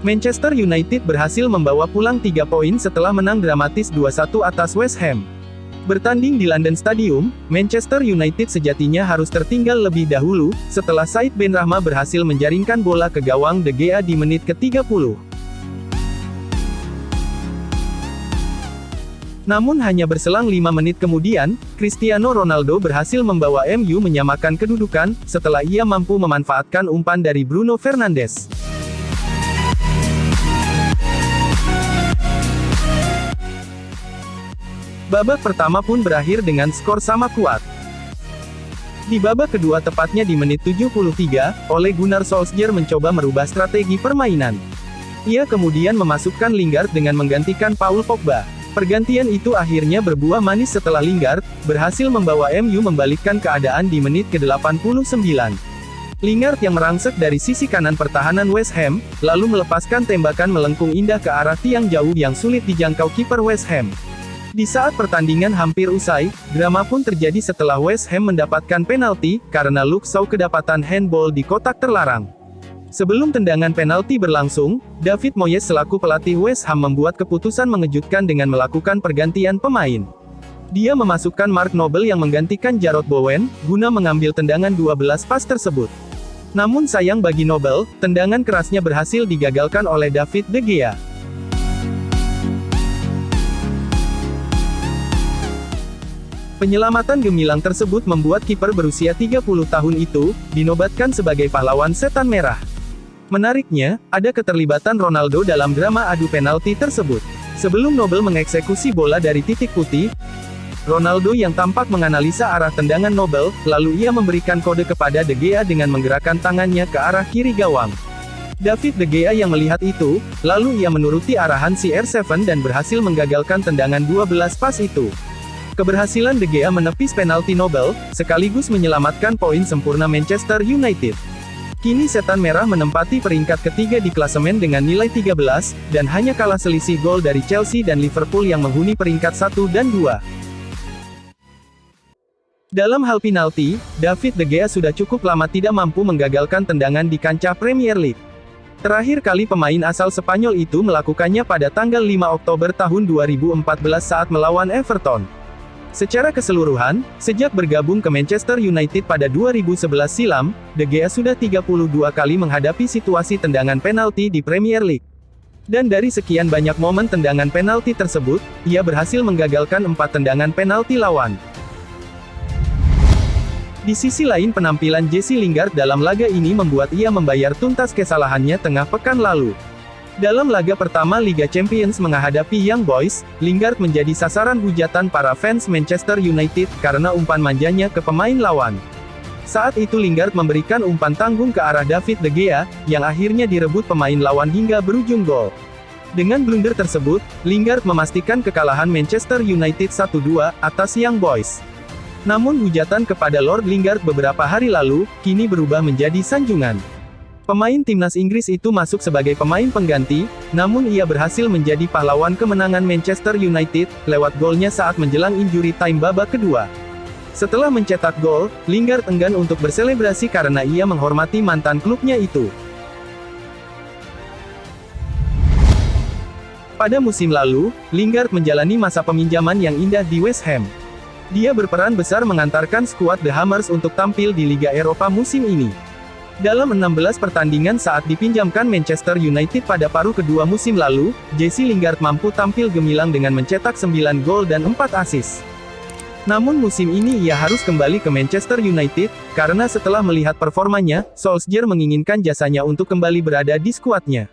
Manchester United berhasil membawa pulang 3 poin setelah menang dramatis 2-1 atas West Ham. Bertanding di London Stadium, Manchester United sejatinya harus tertinggal lebih dahulu, setelah Said Benrahma berhasil menjaringkan bola ke gawang De Gea di menit ke-30. Namun hanya berselang 5 menit kemudian, Cristiano Ronaldo berhasil membawa MU menyamakan kedudukan, setelah ia mampu memanfaatkan umpan dari Bruno Fernandes. Babak pertama pun berakhir dengan skor sama kuat. Di babak kedua tepatnya di menit 73, Ole Gunnar Solskjaer mencoba merubah strategi permainan. Ia kemudian memasukkan Lingard dengan menggantikan Paul Pogba. Pergantian itu akhirnya berbuah manis setelah Lingard berhasil membawa MU membalikkan keadaan di menit ke-89. Lingard yang merangsek dari sisi kanan pertahanan West Ham, lalu melepaskan tembakan melengkung indah ke arah tiang jauh yang sulit dijangkau kiper West Ham. Di saat pertandingan hampir usai, drama pun terjadi setelah West Ham mendapatkan penalti, karena Luke Shaw kedapatan handball di kotak terlarang. Sebelum tendangan penalti berlangsung, David Moyes selaku pelatih West Ham membuat keputusan mengejutkan dengan melakukan pergantian pemain. Dia memasukkan Mark Noble yang menggantikan Jarrod Bowen, guna mengambil tendangan 12 pas tersebut. Namun sayang bagi Noble, tendangan kerasnya berhasil digagalkan oleh David De Gea. Penyelamatan gemilang tersebut membuat kiper berusia 30 tahun itu, dinobatkan sebagai pahlawan setan merah. Menariknya, ada keterlibatan Ronaldo dalam drama adu penalti tersebut. Sebelum Noble mengeksekusi bola dari titik putih, Ronaldo yang tampak menganalisa arah tendangan Noble, lalu ia memberikan kode kepada De Gea dengan menggerakkan tangannya ke arah kiri gawang. David De Gea yang melihat itu, lalu ia menuruti arahan CR7 dan berhasil menggagalkan tendangan 12 pas itu. Keberhasilan De Gea menepis penalti Noble, sekaligus menyelamatkan poin sempurna Manchester United. Kini setan merah menempati peringkat ketiga di klasemen dengan nilai 13, dan hanya kalah selisih gol dari Chelsea dan Liverpool yang menghuni peringkat 1 dan 2. Dalam hal penalti, David De Gea sudah cukup lama tidak mampu menggagalkan tendangan di kancah Premier League. Terakhir kali pemain asal Spanyol itu melakukannya pada tanggal 5 Oktober tahun 2014 saat melawan Everton. Secara keseluruhan, sejak bergabung ke Manchester United pada 2011 silam, De Gea sudah 32 kali menghadapi situasi tendangan penalti di Premier League. Dan dari sekian banyak momen tendangan penalti tersebut, ia berhasil menggagalkan 4 tendangan penalti lawan. Di sisi lain penampilan Jesse Lingard dalam laga ini membuat ia membayar tuntas kesalahannya tengah pekan lalu. Dalam laga pertama Liga Champions menghadapi Young Boys, Lingard menjadi sasaran hujatan para fans Manchester United karena umpan manjanya ke pemain lawan. Saat itu Lingard memberikan umpan tanggung ke arah David De Gea, yang akhirnya direbut pemain lawan hingga berujung gol. Dengan blunder tersebut, Lingard memastikan kekalahan Manchester United 1-2 atas Young Boys. Namun hujatan kepada Lord Lingard beberapa hari lalu, kini berubah menjadi sanjungan. Pemain timnas Inggris itu masuk sebagai pemain pengganti, namun ia berhasil menjadi pahlawan kemenangan Manchester United, lewat golnya saat menjelang injury time babak kedua. Setelah mencetak gol, Lingard enggan untuk berselebrasi karena ia menghormati mantan klubnya itu. Pada musim lalu, Lingard menjalani masa peminjaman yang indah di West Ham. Dia berperan besar mengantarkan skuad The Hammers untuk tampil di Liga Eropa musim ini. Dalam 16 pertandingan saat dipinjamkan Manchester United pada paruh kedua musim lalu, Jesse Lingard mampu tampil gemilang dengan mencetak 9 gol dan 4 assist. Namun musim ini ia harus kembali ke Manchester United, karena setelah melihat performanya, Solskjaer menginginkan jasanya untuk kembali berada di skuadnya.